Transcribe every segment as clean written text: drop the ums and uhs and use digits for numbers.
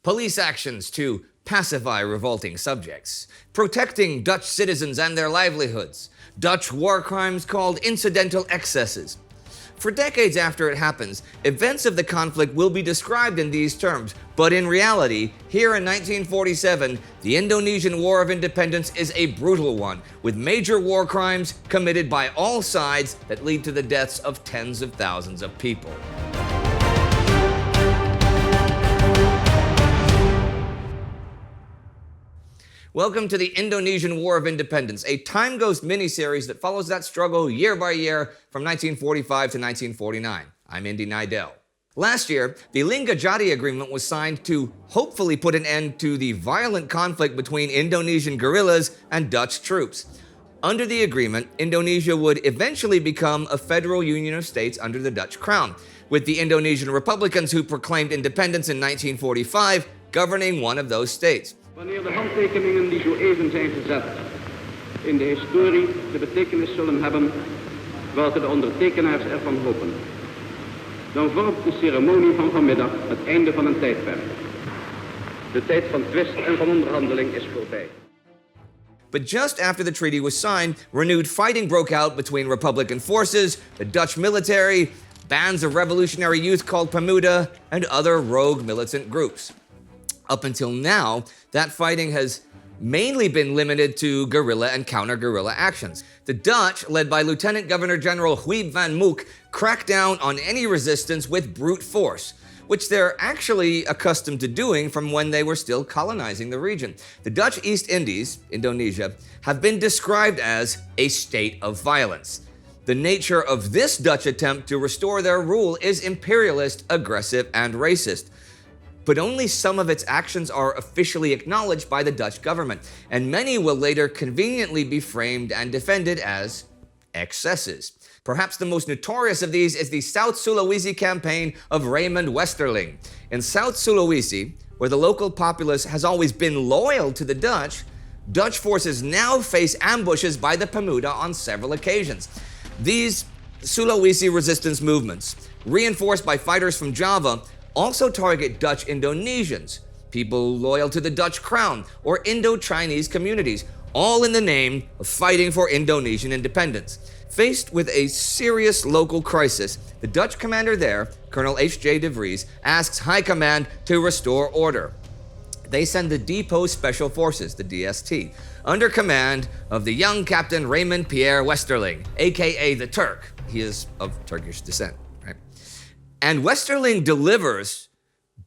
police actions to pacify revolting subjects, protecting Dutch citizens and their livelihoods, Dutch war crimes called incidental excesses. For decades after it happens, events of the conflict will be described in these terms, but in reality, here in 1947, the Indonesian War of Independence is a brutal one, with major war crimes committed by all sides that lead to the deaths of tens of thousands of people. Welcome to the Indonesian War of Independence, a TimeGhost miniseries that follows that struggle year by year from 1945 to 1949. I'm Indy Neidell. Last year, the Lingadjatti Agreement was signed to hopefully put an end to the violent conflict between Indonesian guerrillas and Dutch troops. Under the agreement, Indonesia would eventually become a federal union of states under the Dutch crown, with the Indonesian Republicans who proclaimed independence in 1945 governing one of those states. Wanneer de handtekeningen die zo even zijn gezet in de historie de betekenis zullen hebben welke de ondertekenaars ervan hopen, dan vormt de ceremonie van vanmiddag het einde van een tijdperk. De tijd van twist en van onderhandeling is voorbij. But just after the treaty was signed, renewed fighting broke out between Republican forces, the Dutch military, bands of revolutionary youth called Pemuda, and other rogue militant groups. Up until now, that fighting has mainly been limited to guerrilla and counter-guerrilla actions. The Dutch, led by Lieutenant Governor General Huib van Mook, cracked down on any resistance with brute force, which they're actually accustomed to doing from when they were still colonizing the region. The Dutch East Indies, Indonesia, have been described as a state of violence. The nature of this Dutch attempt to restore their rule is imperialist, aggressive, and racist. But only some of its actions are officially acknowledged by the Dutch government, and many will later conveniently be framed and defended as excesses. Perhaps the most notorious of these is the South Sulawesi campaign of Raymond Westerling. In South Sulawesi, where the local populace has always been loyal to the Dutch, Dutch forces now face ambushes by the Pemuda on several occasions. These Sulawesi resistance movements, reinforced by fighters from Java, also target Dutch Indonesians, people loyal to the Dutch crown, or Indo-Chinese communities, all in the name of fighting for Indonesian independence. Faced with a serious local crisis, the Dutch commander there, Colonel H.J. de Vries, asks High Command to restore order. They send the Depot Special Forces, the DST, under command of the young Captain Raymond Pierre Westerling, aka the Turk. He is of Turkish descent. And Westerling delivers,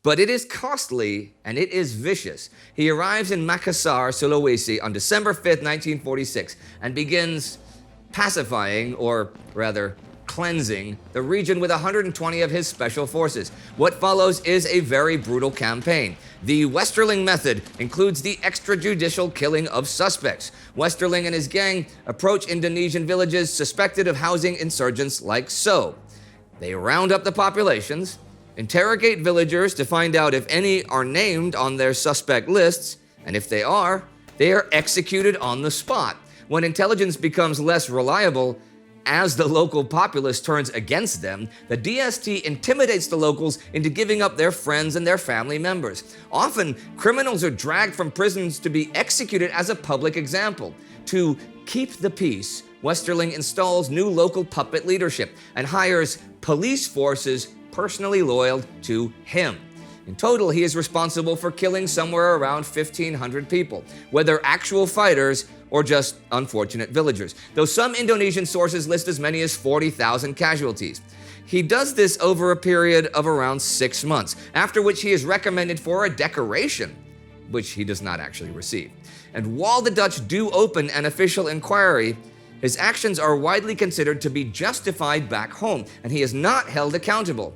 but it is costly and it is vicious. He arrives in Makassar, Sulawesi on December 5th, 1946, and begins pacifying, or rather cleansing, the region with 120 of his special forces. What follows is a very brutal campaign. The Westerling method includes the extrajudicial killing of suspects. Westerling and his gang approach Indonesian villages suspected of housing insurgents like so. They round up the populations, interrogate villagers to find out if any are named on their suspect lists, and if they are executed on the spot. When intelligence becomes less reliable, as the local populace turns against them, the DST intimidates the locals into giving up their friends and their family members. Often, criminals are dragged from prisons to be executed as a public example. To keep the peace, Westerling installs new local puppet leadership and hires police forces personally loyal to him. In total, he is responsible for killing somewhere around 1,500 people, whether actual fighters or just unfortunate villagers, though some Indonesian sources list as many as 40,000 casualties. He does this over a period of around 6 months, after which he is recommended for a decoration, which he does not actually receive. And while the Dutch do open an official inquiry, his actions are widely considered to be justified back home, and he is not held accountable.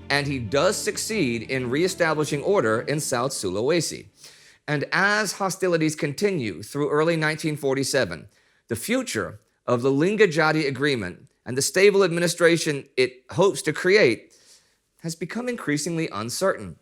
And he does succeed in reestablishing order in South Sulawesi. And as hostilities continue through early 1947, the future of the Lingadjatti Agreement and the stable administration it hopes to create has become increasingly uncertain.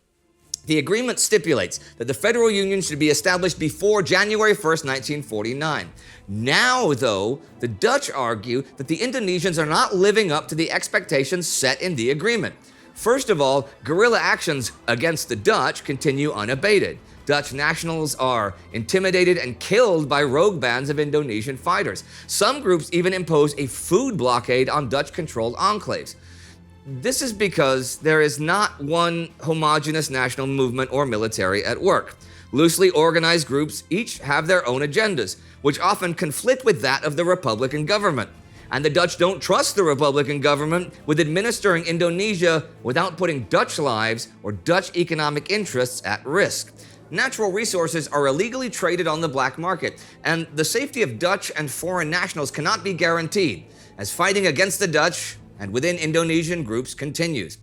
The agreement stipulates that the federal union should be established before January 1st, 1949. Now, though, the Dutch argue that the Indonesians are not living up to the expectations set in the agreement. First of all, guerrilla actions against the Dutch continue unabated. Dutch nationals are intimidated and killed by rogue bands of Indonesian fighters. Some groups even impose a food blockade on Dutch-controlled enclaves. This is because there is not one homogeneous national movement or military at work. Loosely organized groups each have their own agendas, which often conflict with that of the Republican government. And the Dutch don't trust the Republican government with administering Indonesia without putting Dutch lives or Dutch economic interests at risk. Natural resources are illegally traded on the black market, and the safety of Dutch and foreign nationals cannot be guaranteed, as fighting against the Dutch and within Indonesian groups continues.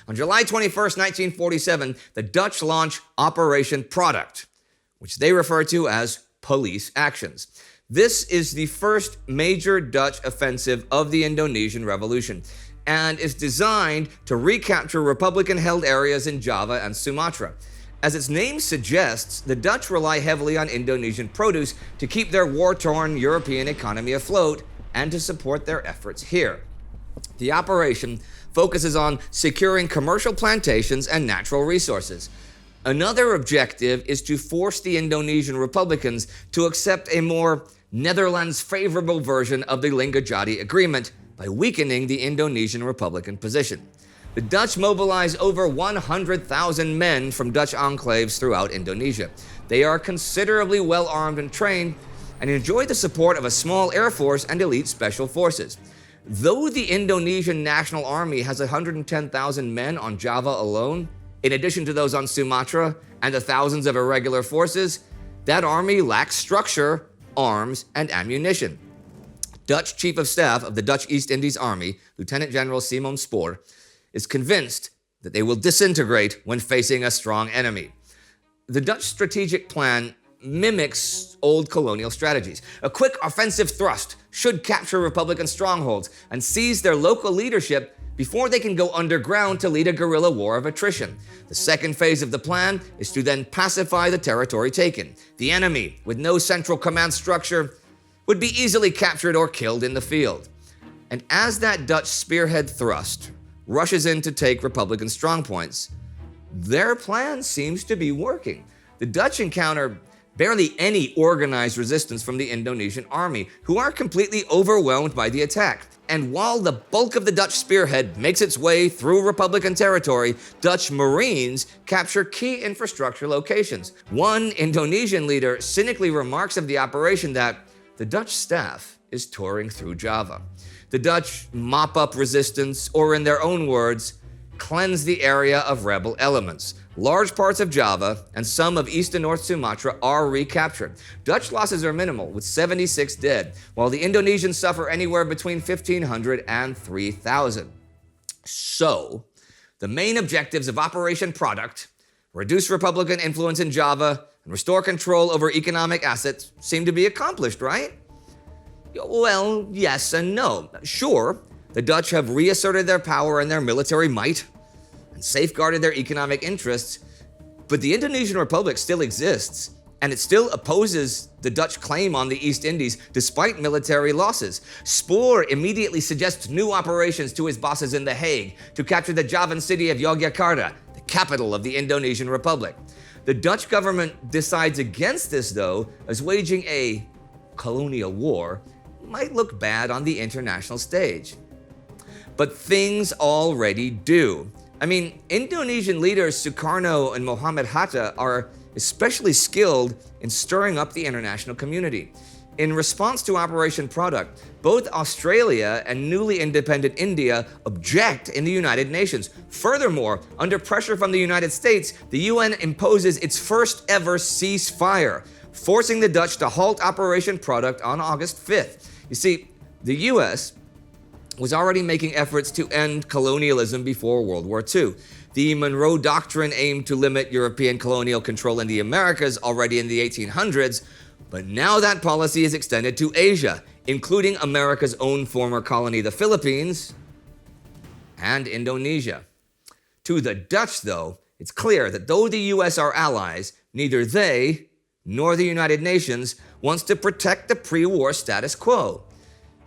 On July 21st, 1947, the Dutch launch Operation Product, which they refer to as police actions. This is the first major Dutch offensive of the Indonesian Revolution and is designed to recapture Republican-held areas in Java and Sumatra. As its name suggests, the Dutch rely heavily on Indonesian produce to keep their war-torn European economy afloat and to support their efforts here. The operation focuses on securing commercial plantations and natural resources. Another objective is to force the Indonesian Republicans to accept a more Netherlands-favorable version of the Lingadjatti Agreement by weakening the Indonesian Republican position. The Dutch mobilize over 100,000 men from Dutch enclaves throughout Indonesia. They are considerably well armed and trained and enjoy the support of a small air force and elite special forces. Though the Indonesian National Army has 110,000 men on Java alone, in addition to those on Sumatra and the thousands of irregular forces, that army lacks structure, arms, and ammunition. Dutch Chief of Staff of the Dutch East Indies Army, Lieutenant General Simon Spoor, is convinced that they will disintegrate when facing a strong enemy. The Dutch strategic plan mimics old colonial strategies. A quick offensive thrust should capture Republican strongholds and seize their local leadership before they can go underground to lead a guerrilla war of attrition. The second phase of the plan is to then pacify the territory taken. The enemy, with no central command structure, would be easily captured or killed in the field. And as that Dutch spearhead thrust rushes in to take Republican strongpoints, their plan seems to be working. The Dutch encounter barely any organized resistance from the Indonesian army, who are completely overwhelmed by the attack. And while the bulk of the Dutch spearhead makes its way through Republican territory, Dutch Marines capture key infrastructure locations. One Indonesian leader cynically remarks of the operation that the Dutch staff is touring through Java. The Dutch mop up resistance, or in their own words, cleanse the area of rebel elements. Large parts of Java and some of East and North Sumatra are recaptured. Dutch losses are minimal, with 76 dead, while the Indonesians suffer anywhere between 1,500 and 3,000. So, the main objectives of Operation Product, reduce Republican influence in Java and restore control over economic assets, seem to be accomplished, right? Well, yes and no. Sure, the Dutch have reasserted their power and their military might and safeguarded their economic interests, but the Indonesian Republic still exists, and it still opposes the Dutch claim on the East Indies despite military losses. Spoor immediately suggests new operations to his bosses in The Hague to capture the Javan city of Yogyakarta, the capital of the Indonesian Republic. The Dutch government decides against this, though, as waging a colonial war might look bad on the international stage. But things already do. I mean, Indonesian leaders Sukarno and Muhammad Hatta are especially skilled in stirring up the international community. In response to Operation Product, both Australia and newly independent India object in the United Nations. Furthermore, under pressure from the United States, the UN imposes its first ever ceasefire, forcing the Dutch to halt Operation Product on August 5th. You see, the US was already making efforts to end colonialism before World War II. The Monroe Doctrine aimed to limit European colonial control in the Americas already in the 1800s, but now that policy is extended to Asia, including America's own former colony, the Philippines, and Indonesia. To the Dutch, though, it's clear that though the US are allies, neither they nor the United Nations wants to protect the pre-war status quo.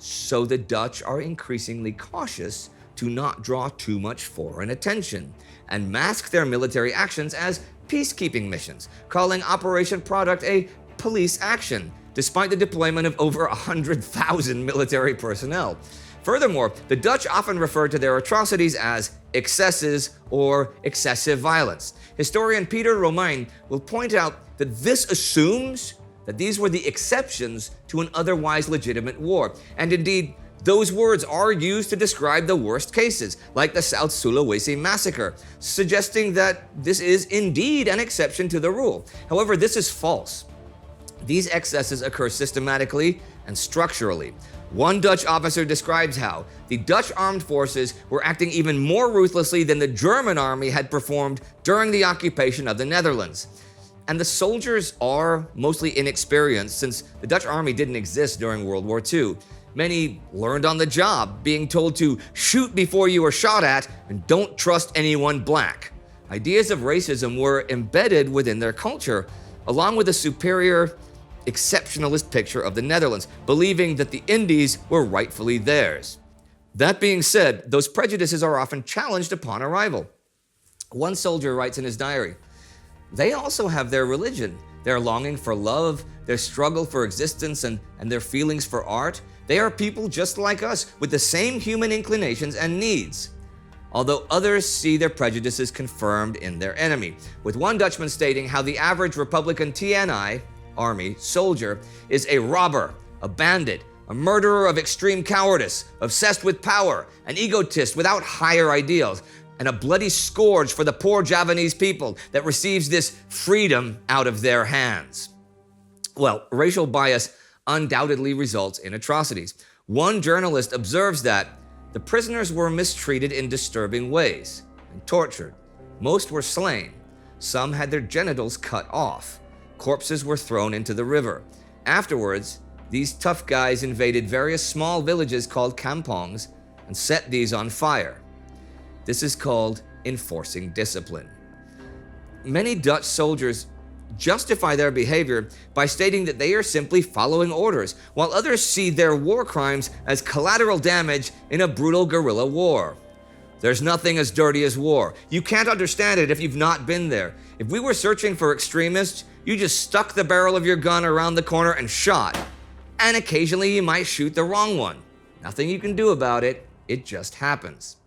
So the Dutch are increasingly cautious to not draw too much foreign attention, and mask their military actions as peacekeeping missions, calling Operation Product a police action, despite the deployment of over 100,000 military personnel. Furthermore, the Dutch often refer to their atrocities as excesses or excessive violence. Historian Peter Romein will point out that this assumes that these were the exceptions to an otherwise legitimate war, and indeed, those words are used to describe the worst cases, like the South Sulawesi massacre, suggesting that this is indeed an exception to the rule. However, this is false. These excesses occur systematically and structurally. One Dutch officer describes how the Dutch armed forces were acting even more ruthlessly than the German army had performed during the occupation of the Netherlands. And the soldiers are mostly inexperienced, since the Dutch army didn't exist during World War II. Many learned on the job, being told to shoot before you are shot at and don't trust anyone black. Ideas of racism were embedded within their culture, along with a superior, exceptionalist picture of the Netherlands, believing that the Indies were rightfully theirs. That being said, those prejudices are often challenged upon arrival. One soldier writes in his diary, "They also have their religion, their longing for love, their struggle for existence, and their feelings for art. They are people just like us, with the same human inclinations and needs." Although others see their prejudices confirmed in their enemy, with one Dutchman stating how the average Republican TNI, Army, soldier is a robber, a bandit, a murderer of extreme cowardice, obsessed with power, an egotist without higher ideals, and a bloody scourge for the poor Javanese people that receives this freedom out of their hands. Well, racial bias undoubtedly results in atrocities. One journalist observes that the prisoners were mistreated in disturbing ways and tortured. Most were slain. Some had their genitals cut off. Corpses were thrown into the river. Afterwards, these tough guys invaded various small villages called kampongs and set these on fire. This is called enforcing discipline. Many Dutch soldiers justify their behavior by stating that they are simply following orders, while others see their war crimes as collateral damage in a brutal guerrilla war. There's nothing as dirty as war. You can't understand it if you've not been there. If we were searching for extremists, you just stuck the barrel of your gun around the corner and shot. And occasionally you might shoot the wrong one. Nothing you can do about it. It just happens.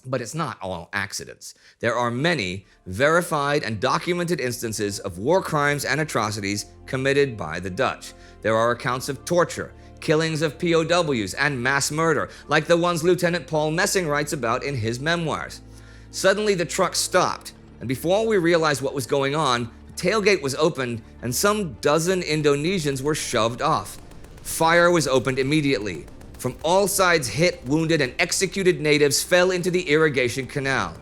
But it's not all accidents. There are many verified and documented instances of war crimes and atrocities committed by the Dutch. There are accounts of torture, killings of POWs, and mass murder, like the ones Lieutenant Paul Messing writes about in his memoirs. Suddenly the truck stopped, and before we realized what was going on, the tailgate was opened and some dozen Indonesians were shoved off. Fire was opened immediately. From all sides, hit, wounded, and executed natives fell into the irrigation canal.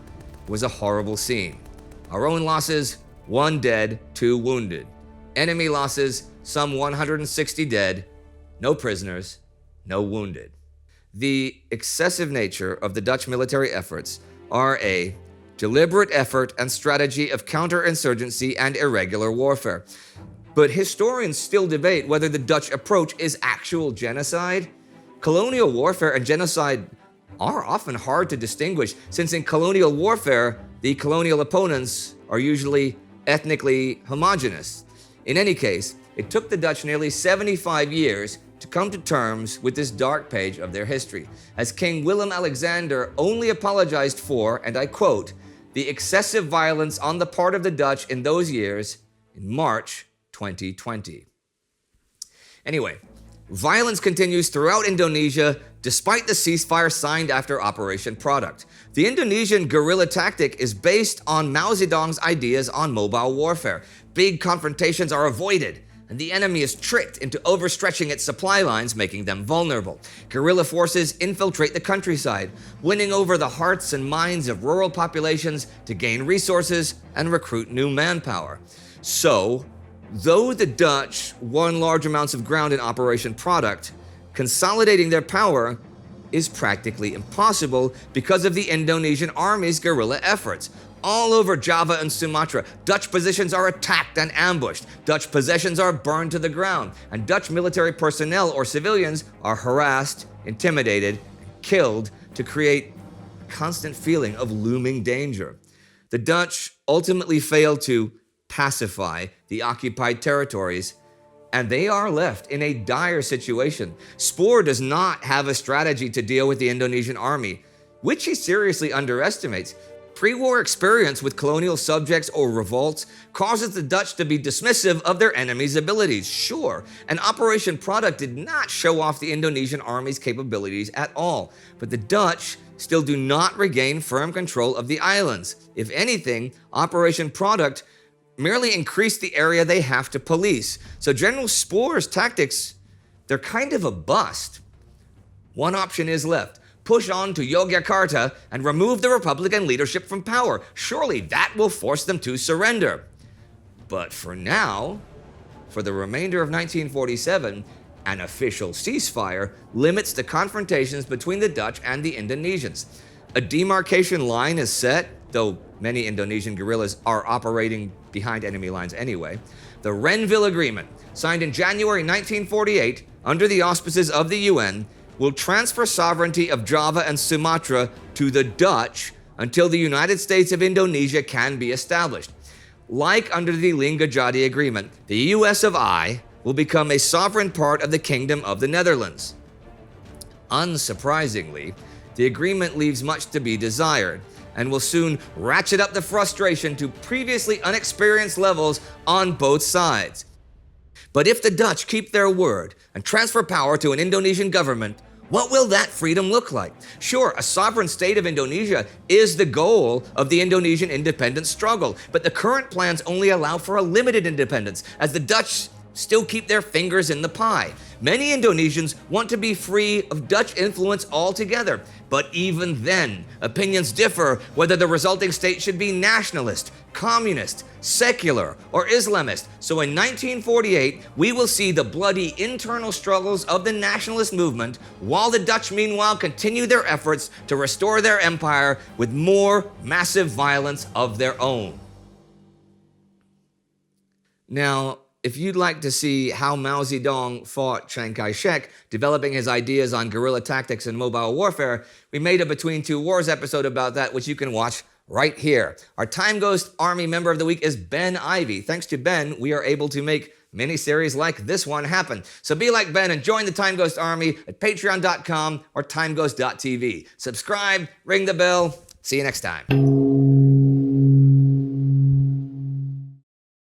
It was a horrible scene. Our own losses, 1 dead, 2 wounded. Enemy losses, some 160 dead, no prisoners, no wounded. The excessive nature of the Dutch military efforts are a deliberate effort and strategy of counterinsurgency and irregular warfare. But historians still debate whether the Dutch approach is actual genocide. Colonial warfare and genocide are often hard to distinguish, since in colonial warfare, the colonial opponents are usually ethnically homogeneous. In any case, it took the Dutch nearly 75 years to come to terms with this dark page of their history, as King Willem-Alexander only apologized for, and I quote, the excessive violence on the part of the Dutch in those years in March 2020. Anyway, violence continues throughout Indonesia despite the ceasefire signed after Operation Product. The Indonesian guerrilla tactic is based on Mao Zedong's ideas on mobile warfare. Big confrontations are avoided, and the enemy is tricked into overstretching its supply lines, making them vulnerable. Guerrilla forces infiltrate the countryside, winning over the hearts and minds of rural populations to gain resources and recruit new manpower. So, though the Dutch won large amounts of ground in Operation Product, consolidating their power is practically impossible because of the Indonesian army's guerrilla efforts. All over Java and Sumatra, Dutch positions are attacked and ambushed, Dutch possessions are burned to the ground, and Dutch military personnel or civilians are harassed, intimidated, and killed to create constant feeling of looming danger. The Dutch ultimately failed to pacify the occupied territories, and they are left in a dire situation. Spoor does not have a strategy to deal with the Indonesian army, which he seriously underestimates. Pre-war experience with colonial subjects or revolts causes the Dutch to be dismissive of their enemy's abilities. Sure, and Operation Product did not show off the Indonesian army's capabilities at all, but the Dutch still do not regain firm control of the islands. If anything, Operation Product merely increased the area they have to police. So General Spoor's tactics, they're kind of a bust. One option is left. Push on to Yogyakarta and remove the Republican leadership from power. Surely that will force them to surrender. But for now, for the remainder of 1947, an official ceasefire limits the confrontations between the Dutch and the Indonesians. A demarcation line is set, though many Indonesian guerrillas are operating behind enemy lines anyway. The Renville Agreement, signed in January 1948 under the auspices of the UN, will transfer sovereignty of Java and Sumatra to the Dutch until the United States of Indonesia can be established. Like under the Lingadjatti Agreement, the US of I will become a sovereign part of the Kingdom of the Netherlands. Unsurprisingly, the agreement leaves much to be desired and will soon ratchet up the frustration to previously unexperienced levels on both sides. But if the Dutch keep their word and transfer power to an Indonesian government, what will that freedom look like? Sure, a sovereign state of Indonesia is the goal of the Indonesian independence struggle, but the current plans only allow for a limited independence, as the Dutch still keep their fingers in the pie. Many Indonesians want to be free of Dutch influence altogether, but even then, opinions differ whether the resulting state should be nationalist, communist, secular, or Islamist. So in 1948, we will see the bloody internal struggles of the nationalist movement, while the Dutch meanwhile continue their efforts to restore their empire with more massive violence of their own. Now, if you'd like to see how Mao Zedong fought Chiang Kai-shek, developing his ideas on guerrilla tactics and mobile warfare, we made a Between Two Wars episode about that, which you can watch right here. Our TimeGhost Army member of the week is Ben Ivy. Thanks to Ben, we are able to make miniseries like this one happen. So be like Ben and join the TimeGhost Army at patreon.com or timeghost.tv. Subscribe, ring the bell. See you next time.